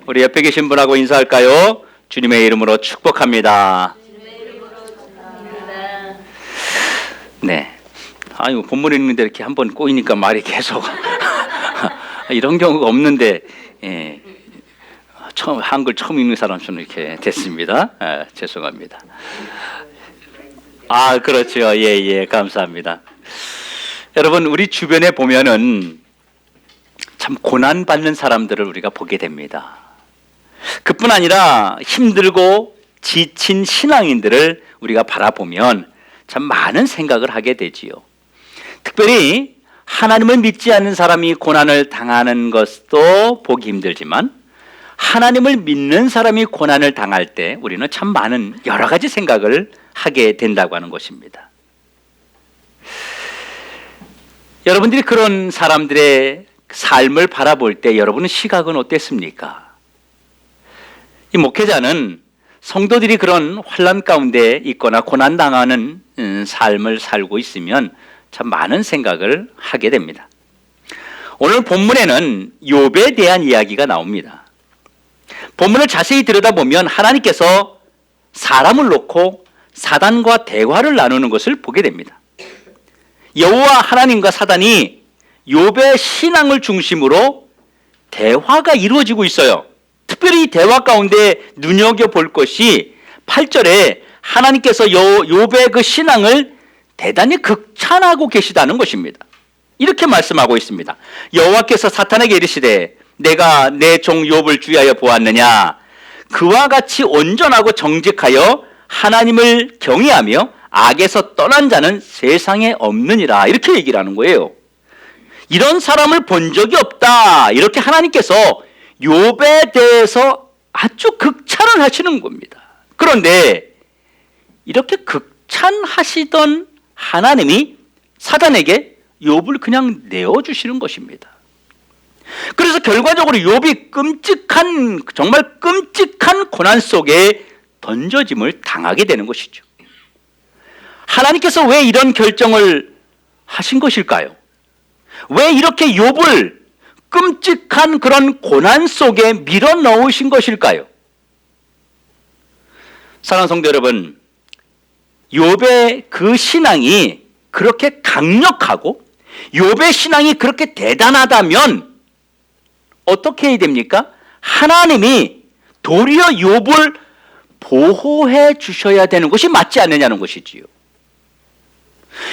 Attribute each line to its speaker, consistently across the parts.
Speaker 1: 우리 옆에 계신 분하고 인사할까요? 주님의 이름으로 축복합니다. 네. 아유, 본문 읽는데 이렇게 한번 꼬이니까 말이 계속 이런 경우가 없는데, 예. 한글 처음 읽는 사람처럼 이렇게 됐습니다. 죄송합니다. 그렇죠. 예, 감사합니다. 여러분, 우리 주변에 보면은 참 고난받는 사람들을 우리가 보게 됩니다. 그뿐 아니라 힘들고 지친 신앙인들을 우리가 바라보면 참 많은 생각을 하게 되지요. 특별히 하나님을 믿지 않는 사람이 고난을 당하는 것도 보기 힘들지만 하나님을 믿는 사람이 고난을 당할 때 우리는 참 많은 여러 가지 생각을 하게 된다고 하는 것입니다. 여러분들이 그런 사람들의 삶을 바라볼 때 여러분의 시각은 어땠습니까? 이 목회자는 성도들이 그런 환난 가운데 있거나 고난당하는 삶을 살고 있으면 참 많은 생각을 하게 됩니다. 오늘 본문에는 욥에 대한 이야기가 나옵니다. 본문을 자세히 들여다보면 하나님께서 사람을 놓고 사단과 대화를 나누는 것을 보게 됩니다. 여호와 하나님과 사단이 욥의 신앙을 중심으로 대화가 이루어지고 있어요. 특별히 이 대화 가운데 눈여겨볼 것이 8절에 하나님께서 욥의 그 신앙을 대단히 극찬하고 계시다는 것입니다. 이렇게 말씀하고 있습니다. 여호와께서 사탄에게 이르시되 내가 내 종 욥을 주의하여 보았느냐? 그와 같이 온전하고 정직하여 하나님을 경외하며 악에서 떠난 자는 세상에 없느니라. 이렇게 얘기를 하는 거예요. 이런 사람을 본 적이 없다. 이렇게 하나님께서 욥에 대해서 아주 극찬을 하시는 겁니다. 그런데 이렇게 극찬하시던 하나님이 사단에게 욥을 그냥 내어주시는 것입니다. 그래서 결과적으로 욥이 정말 끔찍한 고난 속에 던져짐을 당하게 되는 것이죠. 하나님께서 왜 이런 결정을 하신 것일까요? 왜 이렇게 욥을 끔찍한 그런 고난 속에 밀어 넣으신 것일까요? 사랑하는 성도 여러분, 욥의 그 신앙이 그렇게 강력하고 욥의 신앙이 그렇게 대단하다면 어떻게 해야 됩니까? 하나님이 도리어 욥을 보호해 주셔야 되는 것이 맞지 않느냐는 것이지요.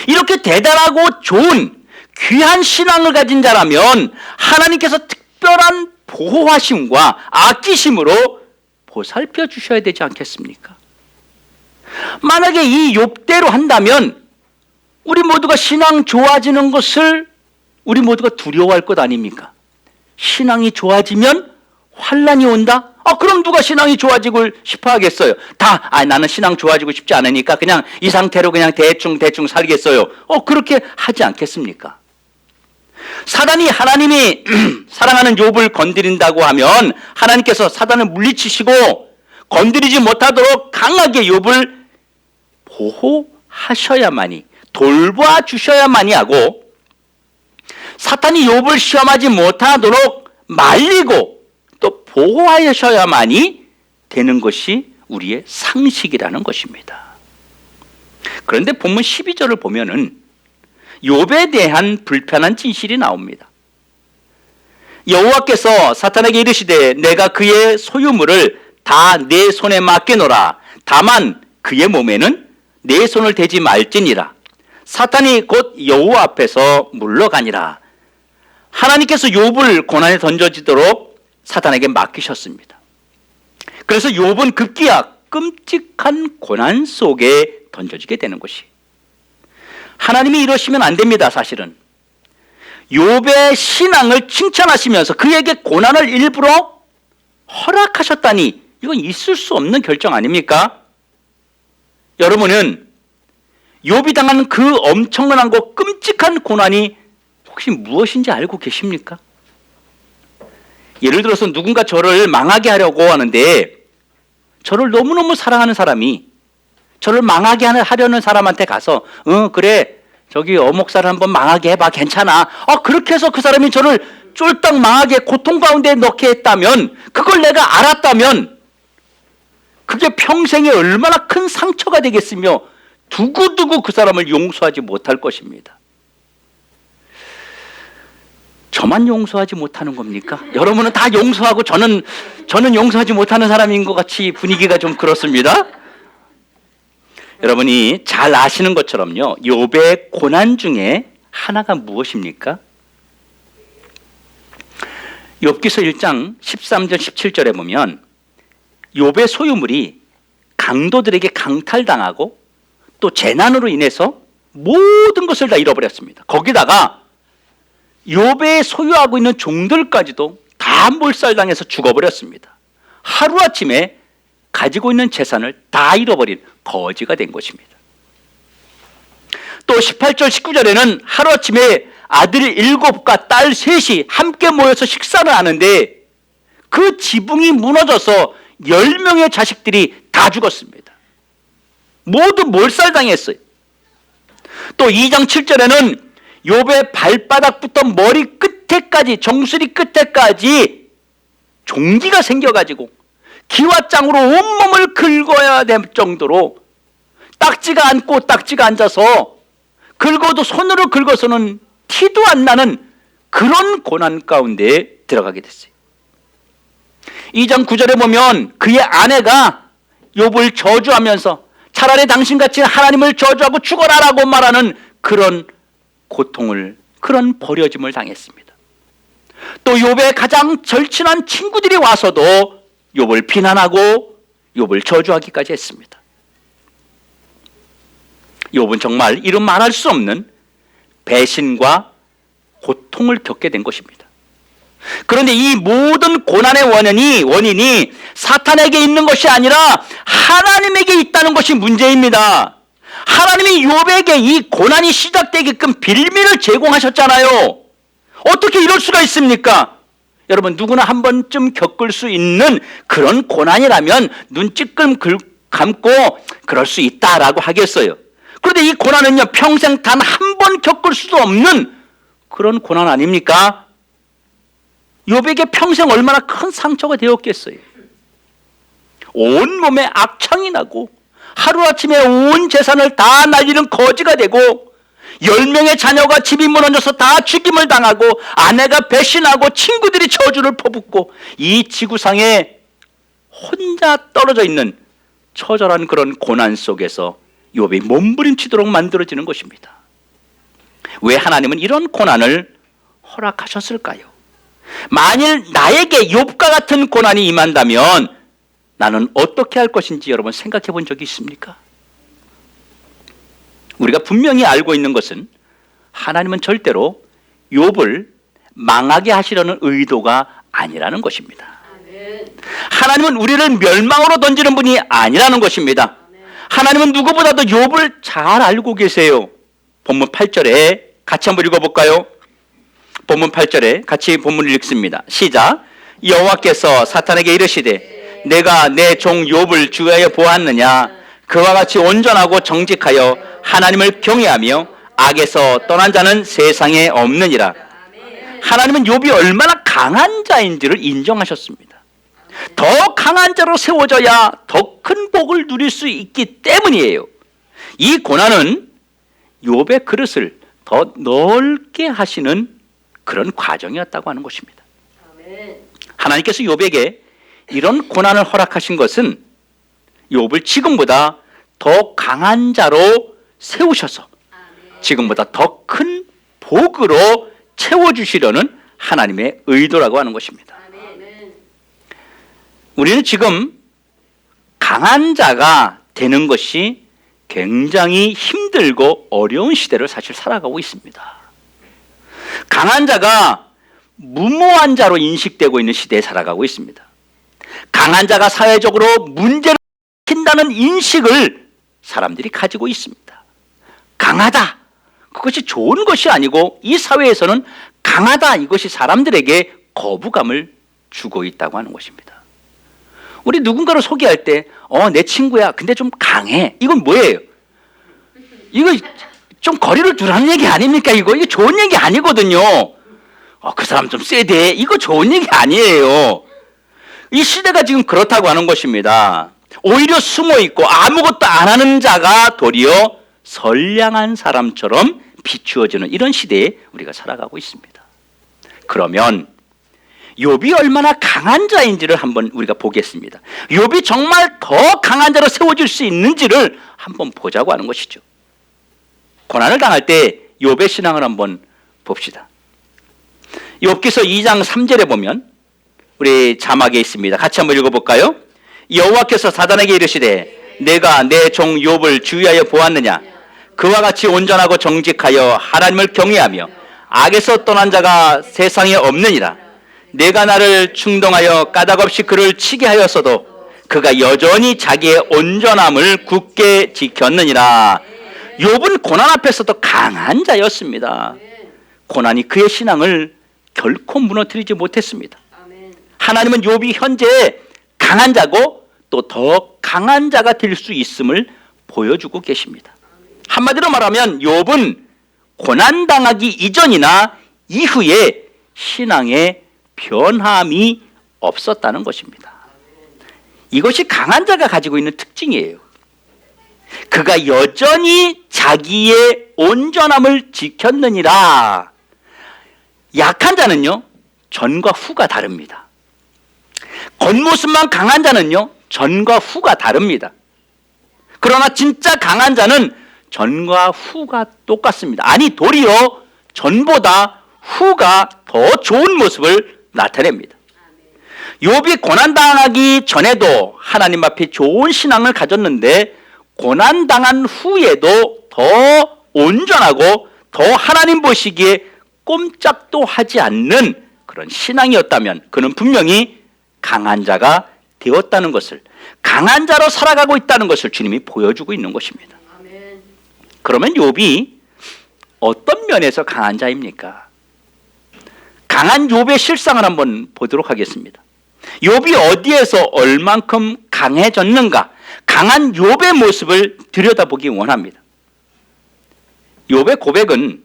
Speaker 1: 이렇게 대단하고 좋은 귀한 신앙을 가진 자라면 하나님께서 특별한 보호하심과 아끼심으로 보살펴 주셔야 되지 않겠습니까? 만약에 이 욥대로 한다면 우리 모두가 신앙 좋아지는 것을 우리 모두가 두려워할 것 아닙니까? 신앙이 좋아지면 환난이 온다? 그럼 누가 신앙이 좋아지고 싶어 하겠어요? 나는 신앙 좋아지고 싶지 않으니까 그냥 이 상태로 그냥 대충 살겠어요. 그렇게 하지 않겠습니까? 사단이 하나님이 사랑하는 욥을 건드린다고 하면 하나님께서 사단을 물리치시고 건드리지 못하도록 강하게 욥을 보호하셔야만이, 돌봐주셔야만이 하고 사탄이 욥을 시험하지 못하도록 말리고 또 보호하셔야만이 되는 것이 우리의 상식이라는 것입니다. 그런데 본문 12절을 보면은 욥에 대한 불편한 진실이 나옵니다. 여호와께서 사탄에게 이르시되 내가 그의 소유물을 다 내 손에 맡겨놓으라. 다만 그의 몸에는 내 손을 대지 말지니라. 사탄이 곧 여호와 앞에서 물러가니라. 하나님께서 욥을 고난에 던져지도록 사탄에게 맡기셨습니다. 그래서 욥은 급기야 끔찍한 고난 속에 던져지게 되는 것이, 하나님이 이러시면 안 됩니다. 사실은 욥의 신앙을 칭찬하시면서 그에게 고난을 일부러 허락하셨다니 이건 있을 수 없는 결정 아닙니까? 여러분은 욥이 당한 그 엄청나고 끔찍한 고난이 혹시 무엇인지 알고 계십니까? 예를 들어서 누군가 저를 망하게 하려고 하는데 저를 너무너무 사랑하는 사람이 저를 망하게 하려는 사람한테 가서 그래 저기 어목살을 한번 망하게 해봐, 괜찮아. 그렇게 해서 그 사람이 저를 쫄딱 망하게 고통 가운데 넣게 했다면, 그걸 내가 알았다면 그게 평생에 얼마나 큰 상처가 되겠으며 두고두고 그 사람을 용서하지 못할 것입니다. 저만 용서하지 못하는 겁니까? 여러분은 다 용서하고 저는 용서하지 못하는 사람인 것 같이 분위기가 좀 그렇습니다. 여러분이 잘 아시는 것처럼요, 욥의 고난 중에 하나가 무엇입니까? 욥기서 1장 13절 17절에 보면 욥의 소유물이 강도들에게 강탈당하고 또 재난으로 인해서 모든 것을 다 잃어버렸습니다. 거기다가 욥의 소유하고 있는 종들까지도 다 몰살당해서 죽어버렸습니다. 하루아침에 가지고 있는 재산을 다 잃어버린 거지가 된 것입니다. 또 18절 19절에는 하루아침에 아들 7과 딸 3이 함께 모여서 식사를 하는데 그 지붕이 무너져서 10명의 자식들이 다 죽었습니다. 모두 몰살당했어요. 또 2장 7절에는 욥의 발바닥부터 머리 끝에까지, 정수리 끝에까지 종기가 생겨가지고 기와장으로 온몸을 긁어야 될 정도로 딱지가 앉고 딱지가 앉아서 긁어도 손으로 긁어서는 티도 안 나는 그런 고난 가운데 들어가게 됐어요. 2장 9절에 보면 그의 아내가 욥을 저주하면서 차라리 당신같이 하나님을 저주하고 죽어라라고 말하는 그런 고통을, 그런 버려짐을 당했습니다. 또 욥의 가장 절친한 친구들이 와서도 욥을 비난하고 욥을 저주하기까지 했습니다. 욥은 정말 이루 말할 수 없는 배신과 고통을 겪게 된 것입니다. 그런데 이 모든 고난의 원인이 사탄에게 있는 것이 아니라 하나님에게 있다는 것이 문제입니다. 하나님이 욥에게 이 고난이 시작되게끔 빌미를 제공하셨잖아요. 어떻게 이럴 수가 있습니까? 여러분, 누구나 한 번쯤 겪을 수 있는 그런 고난이라면 눈 찔끔 감고 그럴 수 있다라고 하겠어요. 그런데 이 고난은요, 평생 단 한 번 겪을 수도 없는 그런 고난 아닙니까? 욥에게 평생 얼마나 큰 상처가 되었겠어요. 온몸에 악창이 나고 하루아침에 온 재산을 다 날리는 거지가 되고 10명의 자녀가 집이 무너져서 다 죽임을 당하고 아내가 배신하고 친구들이 저주를 퍼붓고 이 지구상에 혼자 떨어져 있는 처절한 그런 고난 속에서 욥이 몸부림치도록 만들어지는 것입니다. 왜 하나님은 이런 고난을 허락하셨을까요? 만일 나에게 욥과 같은 고난이 임한다면 나는 어떻게 할 것인지 여러분 생각해 본 적이 있습니까? 우리가 분명히 알고 있는 것은 하나님은 절대로 욥을 망하게 하시려는 의도가 아니라는 것입니다. 하나님은 우리를 멸망으로 던지는 분이 아니라는 것입니다. 하나님은 누구보다도 욥을 잘 알고 계세요. 본문 8절에 같이 한번 읽어볼까요? 본문 8절에 같이 본문을 읽습니다. 시작. 여호와께서 사탄에게 이르시되 내가 내 종 욥을 주하여 보았느냐? 그와 같이 온전하고 정직하여 하나님을 경외하며 악에서 떠난 자는 세상에 없느니라. 하나님은 욥이 얼마나 강한 자인지를 인정하셨습니다. 더 강한 자로 세워져야 더 큰 복을 누릴 수 있기 때문이에요. 이 고난은 욥의 그릇을 더 넓게 하시는 그런 과정이었다고 하는 것입니다. 하나님께서 욥에게 이런 고난을 허락하신 것은 욥을 지금보다 더 강한 자로 세우셔서 지금보다 더 큰 복으로 채워주시려는 하나님의 의도라고 하는 것입니다. 우리는 지금 강한 자가 되는 것이 굉장히 힘들고 어려운 시대를 사실 살아가고 있습니다. 강한 자가 무모한 자로 인식되고 있는 시대에 살아가고 있습니다. 강한 자가 사회적으로 문제를 일으킨다는 인식을 사람들이 가지고 있습니다. 강하다, 그것이 좋은 것이 아니고 이 사회에서는 강하다, 이것이 사람들에게 거부감을 주고 있다고 하는 것입니다. 우리 누군가를 소개할 때 내 친구야, 근데 좀 강해. 이건 뭐예요? 이거 좀 거리를 두라는 얘기 아닙니까? 이거 좋은 얘기 아니거든요. 그 사람 좀 세대. 이거 좋은 얘기 아니에요. 이 시대가 지금 그렇다고 하는 것입니다. 오히려 숨어 있고 아무것도 안 하는 자가 도리어 선량한 사람처럼 비추어지는 이런 시대에 우리가 살아가고 있습니다. 그러면 욥이 얼마나 강한 자인지를 한번 우리가 보겠습니다. 욥이 정말 더 강한 자로 세워질 수 있는지를 한번 보자고 하는 것이죠. 고난을 당할 때 욥의 신앙을 한번 봅시다. 욥기서 2장 3절에 보면 우리 자막에 있습니다. 같이 한번 읽어볼까요? 여호와께서 사단에게 이르시되 내가 내 종 욥을 주의하여 보았느냐? 그와 같이 온전하고 정직하여 하나님을 경외하며 악에서 떠난 자가 세상에 없느니라. 내가 나를 충동하여 까닭없이 그를 치게 하였어도 그가 여전히 자기의 온전함을 굳게 지켰느니라. 욥은 고난 앞에서도 강한 자였습니다. 고난이 그의 신앙을 결코 무너뜨리지 못했습니다. 하나님은 욥이 현재 강한 자고 또 더 강한 자가 될 수 있음을 보여주고 계십니다. 한마디로 말하면 욥은 고난당하기 이전이나 이후에 신앙에 변함이 없었다는 것입니다. 이것이 강한 자가 가지고 있는 특징이에요. 그가 여전히 자기의 온전함을 지켰느니라. 약한 자는요, 전과 후가 다릅니다. 겉모습만 강한 자는요, 전과 후가 다릅니다. 그러나 진짜 강한 자는 전과 후가 똑같습니다. 아니, 도리어 전보다 후가 더 좋은 모습을 나타냅니다. 욥이 고난당하기 전에도 하나님 앞에 좋은 신앙을 가졌는데 고난당한 후에도 더 온전하고 더 하나님 보시기에 꼼짝도 하지 않는 그런 신앙이었다면 그는 분명히 강한 자가 되었다는 것을, 강한 자로 살아가고 있다는 것을 주님이 보여주고 있는 것입니다. 그러면 욥이 어떤 면에서 강한 자입니까? 강한 욥의 실상을 한번 보도록 하겠습니다. 욥이 어디에서 얼만큼 강해졌는가? 강한 욥의 모습을 들여다보기 원합니다. 욥의 고백은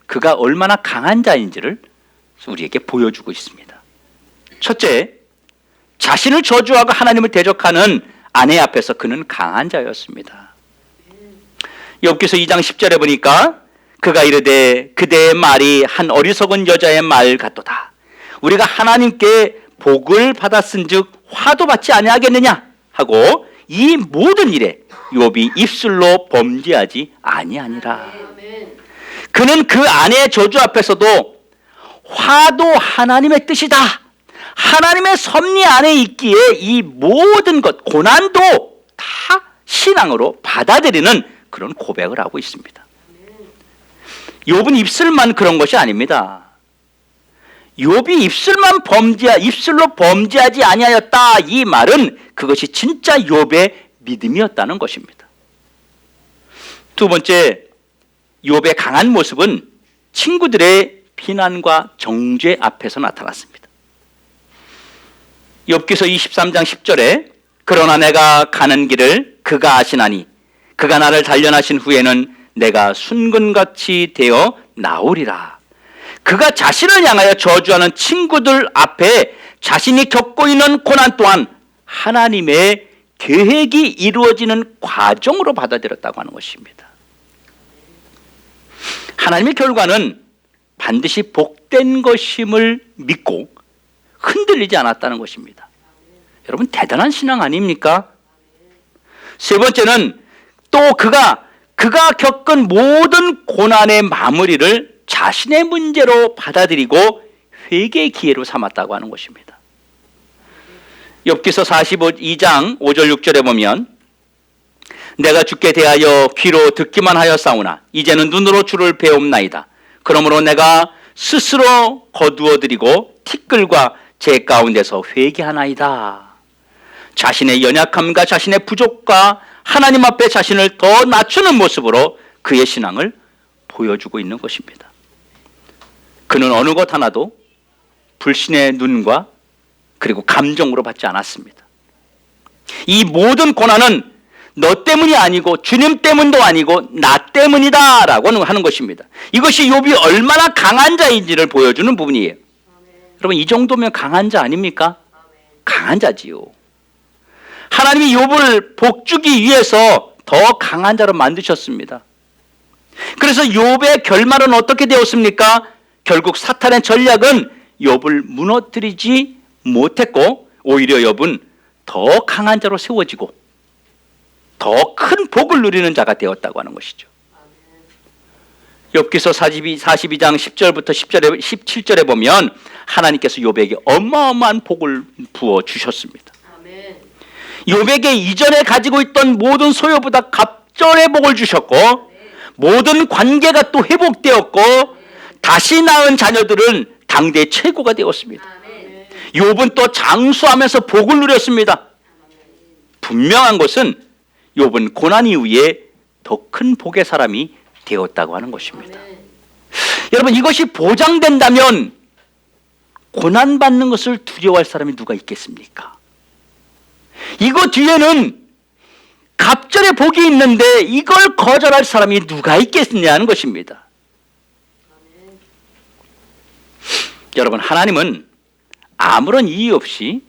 Speaker 1: 그가 얼마나 강한 자인지를 우리에게 보여주고 있습니다. 첫째, 자신을 저주하고 하나님을 대적하는 아내 앞에서 그는 강한 자였습니다. 욥기서 2장 10절에 보니까 그가 이르되 그대의 말이 한 어리석은 여자의 말 같도다. 우리가 하나님께 복을 받았은즉 화도 받지 아니하겠느냐 하고 이 모든 일에 욥이 입술로 범죄하지 아니하니라. 그는 그 아내의 저주 앞에서도 화도 하나님의 뜻이다, 하나님의 섭리 안에 있기에 이 모든 것, 고난도 다 신앙으로 받아들이는 그런 고백을 하고 있습니다. 욥은 입술만 그런 것이 아닙니다. 욥이 입술로 범죄하지 아니하였다, 이 말은 그것이 진짜 욥의 믿음이었다는 것입니다. 두 번째, 욥의 강한 모습은 친구들의 비난과 정죄 앞에서 나타났습니다. 욥기서 23장 10절에 그러나 내가 가는 길을 그가 아시나니 그가 나를 단련하신 후에는 내가 순금같이 되어 나오리라. 그가 자신을 향하여 저주하는 친구들 앞에 자신이 겪고 있는 고난 또한 하나님의 계획이 이루어지는 과정으로 받아들였다고 하는 것입니다. 하나님의 결과는 반드시 복된 것임을 믿고 흔들리지 않았다는 것입니다. 여러분, 대단한 신앙 아닙니까? 세 번째는 또 그가 겪은 모든 고난의 마무리를 자신의 문제로 받아들이고 회개의 기회로 삼았다고 하는 것입니다. 욥기서 42장 5절 6절에 보면 내가 주께 대하여 귀로 듣기만 하였사오나 이제는 눈으로 주를 배움나이다. 그러므로 내가 스스로 거두어드리고 티끌과 제 가운데서 회개하나이다. 자신의 연약함과 자신의 부족과 하나님 앞에 자신을 더 낮추는 모습으로 그의 신앙을 보여주고 있는 것입니다. 그는 어느 것 하나도 불신의 눈과 그리고 감정으로 받지 않았습니다. 이 모든 고난은 너 때문이 아니고 주님 때문도 아니고 나 때문이다라고 하는 것입니다. 이것이 욥이 얼마나 강한 자인지를 보여주는 부분이에요. 여러분, 이 정도면 강한 자 아닙니까? 강한 자지요. 하나님이 욥을 복주기 위해서 더 강한 자로 만드셨습니다. 그래서 욥의 결말은 어떻게 되었습니까? 결국 사탄의 전략은 욥을 무너뜨리지 못했고 오히려 욥은 더 강한 자로 세워지고 더 큰 복을 누리는 자가 되었다고 하는 것이죠. 욥기서 42장 10절부터 17절에 보면 하나님께서 욥에게 어마어마한 복을 부어 주셨습니다. 욥에게 이전에 가지고 있던 모든 소유보다 갑절의 복을 주셨고 모든 관계가 또 회복되었고 다시 낳은 자녀들은 당대 최고가 되었습니다. 욥은 또 장수하면서 복을 누렸습니다. 분명한 것은 욥은 고난 이후에 더 큰 복의 사람이 되었다고 하는 것입니다. 여러분, 이것이 보장된다면 고난받는 것을 두려워할 사람이 누가 있겠습니까? 이거 뒤에는 갑절의 복이 있는데 이걸 거절할 사람이 누가 있겠느냐는 것입니다. 여러분, 하나님은 아무런 이유 없이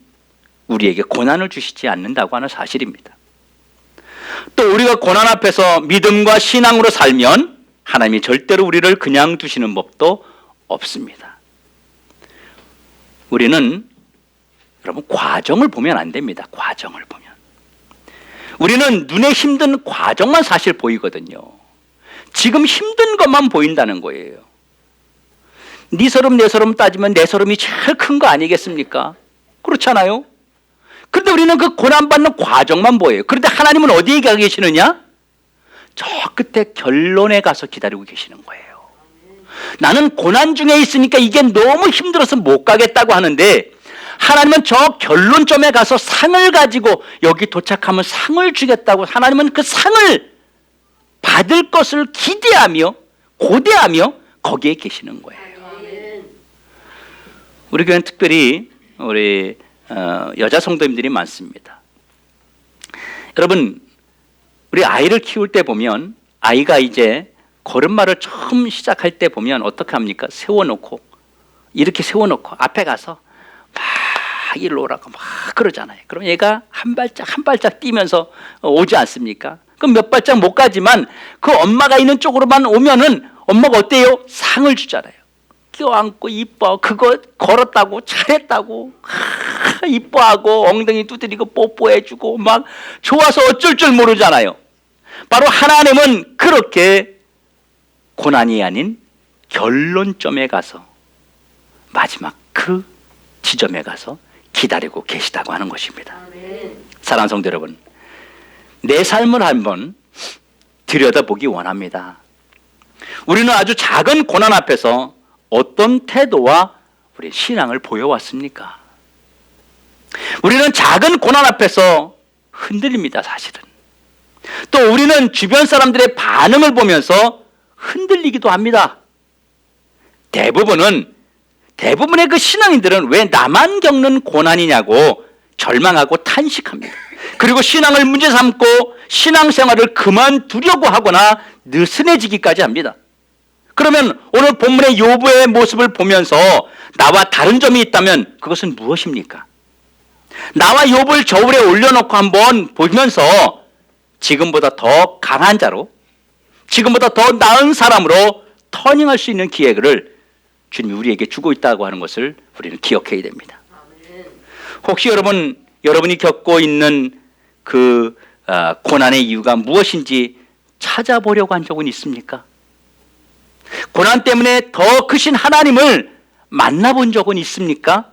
Speaker 1: 우리에게 고난을 주시지 않는다고 하는 사실입니다. 또 우리가 고난 앞에서 믿음과 신앙으로 살면 하나님이 절대로 우리를 그냥 두시는 법도 없습니다. 우리는 여러분 과정을 보면 안 됩니다. 과정을 보면. 우리는 눈에 힘든 과정만 사실 보이거든요. 지금 힘든 것만 보인다는 거예요. 네 서름 내 서름 따지면 내 서름이 제일 큰 거 아니겠습니까? 그렇잖아요. 그런데 우리는 그 고난받는 과정만 보여요. 그런데 하나님은 어디에 가 계시느냐? 저 끝에 결론에 가서 기다리고 계시는 거예요. 나는 고난 중에 있으니까 이게 너무 힘들어서 못 가겠다고 하는데 하나님은 저 결론점에 가서 상을 가지고 여기 도착하면 상을 주겠다고 하나님은 그 상을 받을 것을 기대하며 고대하며 거기에 계시는 거예요. 우리 교회는 특별히 우리 여자 성도님들이 많습니다. 여러분, 우리 아이를 키울 때 보면 아이가 이제 걸음마를 처음 시작할 때 보면 어떻게 합니까? 세워놓고 이렇게 세워놓고 앞에 가서 막 일로 오라고 막 그러잖아요. 그럼 얘가 한 발짝 한 발짝 뛰면서 오지 않습니까? 그럼 몇 발짝 못 가지만 그 엄마가 있는 쪽으로만 오면은 엄마가 어때요? 상을 주잖아요. 껴안고 이뻐, 그거 걸었다고 잘했다고 이뻐하고 엉덩이 두드리고 뽀뽀해주고 막 좋아서 어쩔 줄 모르잖아요. 바로 하나님은 그렇게 고난이 아닌 결론점에 가서 마지막 그 지점에 가서 기다리고 계시다고 하는 것입니다. 사랑하는 성도 여러분, 내 삶을 한번 들여다보기 원합니다. 우리는 아주 작은 고난 앞에서 어떤 태도와 우리 신앙을 보여왔습니까? 우리는 작은 고난 앞에서 흔들립니다, 사실은. 또 우리는 주변 사람들의 반응을 보면서 흔들리기도 합니다. 대부분의 그 신앙인들은 왜 나만 겪는 고난이냐고 절망하고 탄식합니다. 그리고 신앙을 문제 삼고 신앙생활을 그만두려고 하거나 느슨해지기까지 합니다. 그러면 오늘 본문의 욥의 모습을 보면서 나와 다른 점이 있다면 그것은 무엇입니까? 나와 욥을 저울에 올려놓고 한번 보면서 지금보다 더 강한 자로, 지금보다 더 나은 사람으로 터닝할 수 있는 기회를 주님이 우리에게 주고 있다고 하는 것을 우리는 기억해야 됩니다. 혹시 여러분이 겪고 있는 그 고난의 이유가 무엇인지 찾아보려고 한 적은 있습니까? 고난 때문에 더 크신 하나님을 만나본 적은 있습니까?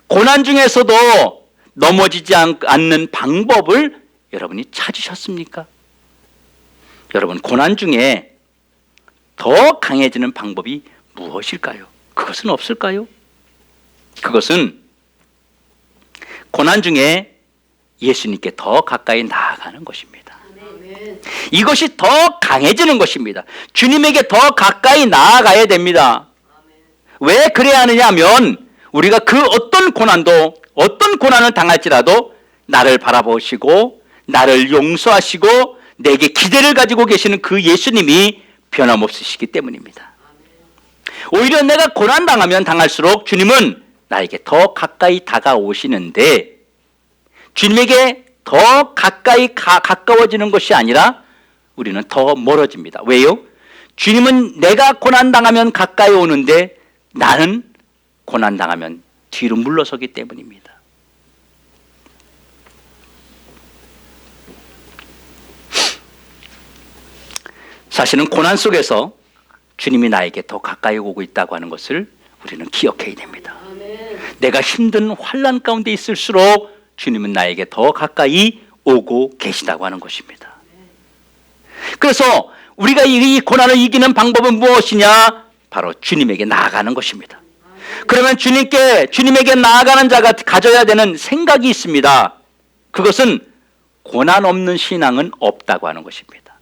Speaker 1: 고난 중에서도 넘어지지 않는 방법을 여러분이 찾으셨습니까? 여러분, 고난 중에 더 강해지는 방법이 무엇일까요? 그것은 없을까요? 그것은 고난 중에 예수님께 더 가까이 나아가는 것입니다. 이것이 더 강해지는 것입니다. 주님에게 더 가까이 나아가야 됩니다. 왜 그래야 하느냐 하면 우리가 그 어떤 고난을 당할지라도 나를 바라보시고 나를 용서하시고 내게 기대를 가지고 계시는 그 예수님이 변함없으시기 때문입니다. 오히려 내가 고난당하면 당할수록 주님은 나에게 더 가까이 다가오시는데, 주님에게 더 가까이 가까워지는 것이 아니라 우리는 더 멀어집니다. 왜요? 주님은 내가 고난당하면 가까이 오는데 나는 고난당하면 뒤로 물러서기 때문입니다. 사실은 고난 속에서 주님이 나에게 더 가까이 오고 있다고 하는 것을 우리는 기억해야 됩니다. 내가 힘든 환난 가운데 있을수록 주님은 나에게 더 가까이 오고 계시다고 하는 것입니다. 그래서 우리가 이 고난을 이기는 방법은 무엇이냐? 바로 주님에게 나아가는 것입니다. 그러면 주님에게 나아가는 자가 가져야 되는 생각이 있습니다. 그것은 고난 없는 신앙은 없다고 하는 것입니다.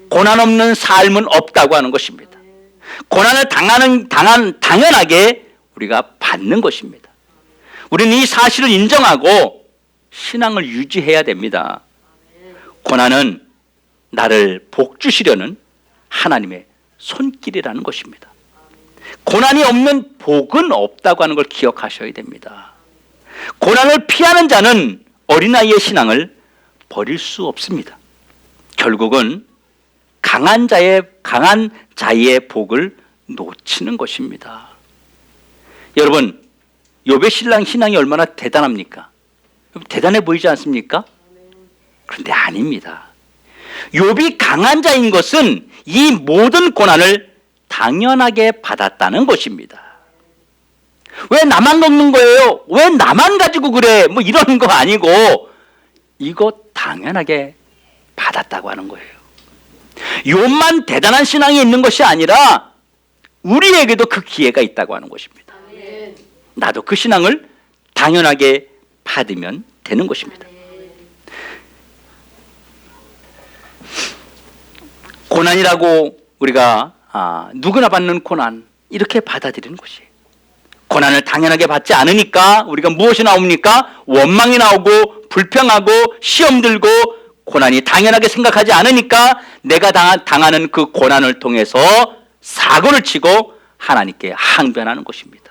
Speaker 1: 고난 없는 삶은 없다고 하는 것입니다. 고난을 당연하게 우리가 받는 것입니다. 우리는 이 사실을 인정하고 신앙을 유지해야 됩니다. 고난은 나를 복주시려는 하나님의 손길이라는 것입니다. 고난이 없는 복은 없다고 하는 걸 기억하셔야 됩니다. 고난을 피하는 자는 어린아이의 신앙을 버릴 수 없습니다. 결국은 강한 자의 복을 놓치는 것입니다. 여러분, 욥의 신앙이 얼마나 대단합니까? 대단해 보이지 않습니까? 그런데 아닙니다. 욥이 강한 자인 것은 이 모든 고난을 당연하게 받았다는 것입니다. 왜 나만 겪는 거예요? 왜 나만 가지고 그래? 뭐 이런 거 아니고 이거 당연하게 받았다고 하는 거예요. 욥만 대단한 신앙이 있는 것이 아니라 우리에게도 그 기회가 있다고 하는 것입니다. 나도 그 신앙을 당연하게 받으면 되는 것입니다. 고난이라고 우리가 누구나 받는 고난, 이렇게 받아들이는 것이에요. 고난을 당연하게 받지 않으니까 우리가 무엇이 나옵니까? 원망이 나오고 불평하고 시험 들고, 고난이 당연하게 생각하지 않으니까 내가 당하는 그 고난을 통해서 사고를 치고 하나님께 항변하는 것입니다.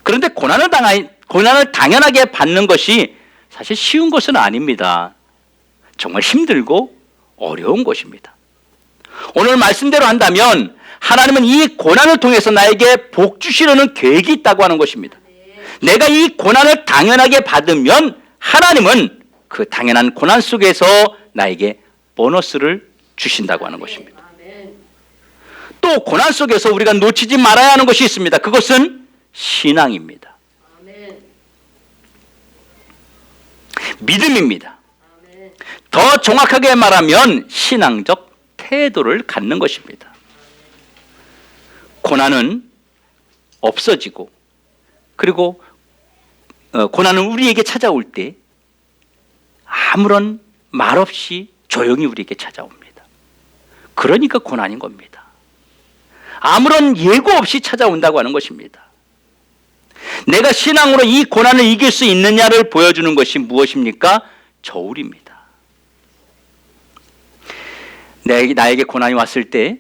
Speaker 1: 그런데 고난을 당연하게 받는 것이 사실 쉬운 것은 아닙니다. 정말 힘들고 어려운 것입니다. 오늘 말씀대로 한다면 하나님은 이 고난을 통해서 나에게 복 주시려는 계획이 있다고 하는 것입니다. 내가 이 고난을 당연하게 받으면 하나님은 그 당연한 고난 속에서 나에게 보너스를 주신다고 하는 것입니다. 또 고난 속에서 우리가 놓치지 말아야 하는 것이 있습니다. 그것은 신앙입니다. 믿음입니다. 더 정확하게 말하면 신앙적 태도를 갖는 것입니다. 고난은 없어지고, 그리고 고난은 우리에게 찾아올 때 아무런 말 없이 조용히 우리에게 찾아옵니다. 그러니까 고난인 겁니다. 아무런 예고 없이 찾아온다고 하는 것입니다. 내가 신앙으로 이 고난을 이길 수 있느냐를 보여주는 것이 무엇입니까? 저울입니다. 나에게 고난이 왔을 때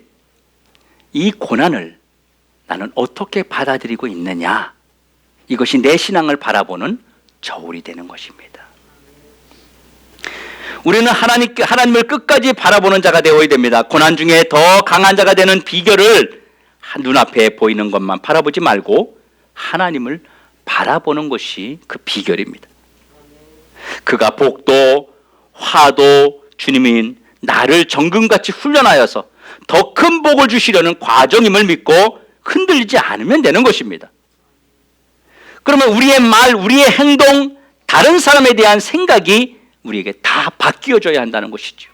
Speaker 1: 이 고난을 나는 어떻게 받아들이고 있느냐, 이것이 내 신앙을 바라보는 저울이 되는 것입니다. 우리는 하나님을 끝까지 바라보는 자가 되어야 됩니다. 고난 중에 더 강한 자가 되는 비결을 눈앞에 보이는 것만 바라보지 말고 하나님을 바라보는 것이 그 비결입니다. 그가 복도 화도 주님인 나를 정금같이 훈련하여서 더 큰 복을 주시려는 과정임을 믿고 흔들리지 않으면 되는 것입니다. 그러면 우리의 말, 우리의 행동, 다른 사람에 대한 생각이 우리에게 다 바뀌어져야 한다는 것이죠.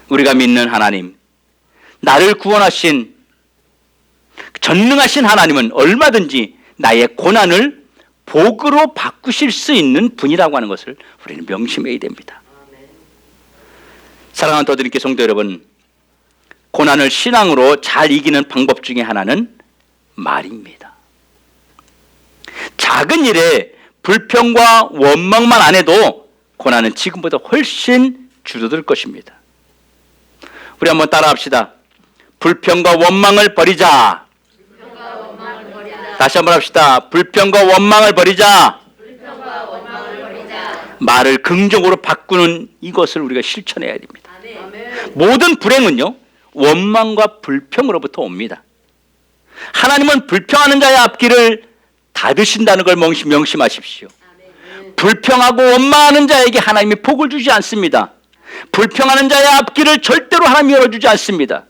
Speaker 1: 우리가 믿는 하나님, 나를 구원하신 전능하신 하나님은 얼마든지 나의 고난을 복으로 바꾸실 수 있는 분이라고 하는 것을 우리는 명심해야 됩니다. 사랑하는 더드림교 성도 여러분, 고난을 신앙으로 잘 이기는 방법 중에 하나는 말입니다. 작은 일에 불평과 원망만 안 해도 고난은 지금보다 훨씬 줄어들 것입니다. 우리 한번 따라합시다. 불평과 원망을 버리자. 다시 한번 합시다. 불평과 원망을 버리자. 말을 긍정으로 바꾸는 이것을 우리가 실천해야 됩니다. 모든 불행은요, 원망과 불평으로부터 옵니다. 하나님은 불평하는 자의 앞길을 닫으신다는 걸 명심하십시오. 불평하고 원망하는 자에게 하나님이 복을 주지 않습니다. 불평하는 자의 앞길을 절대로 하나님이 열어주지 않습니다.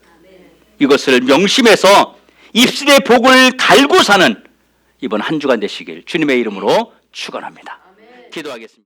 Speaker 1: 이것을 명심해서 입술의 복을 달고 사는 이번 한 주간 되시길 주님의 이름으로 축원합니다. 기도하겠습니다.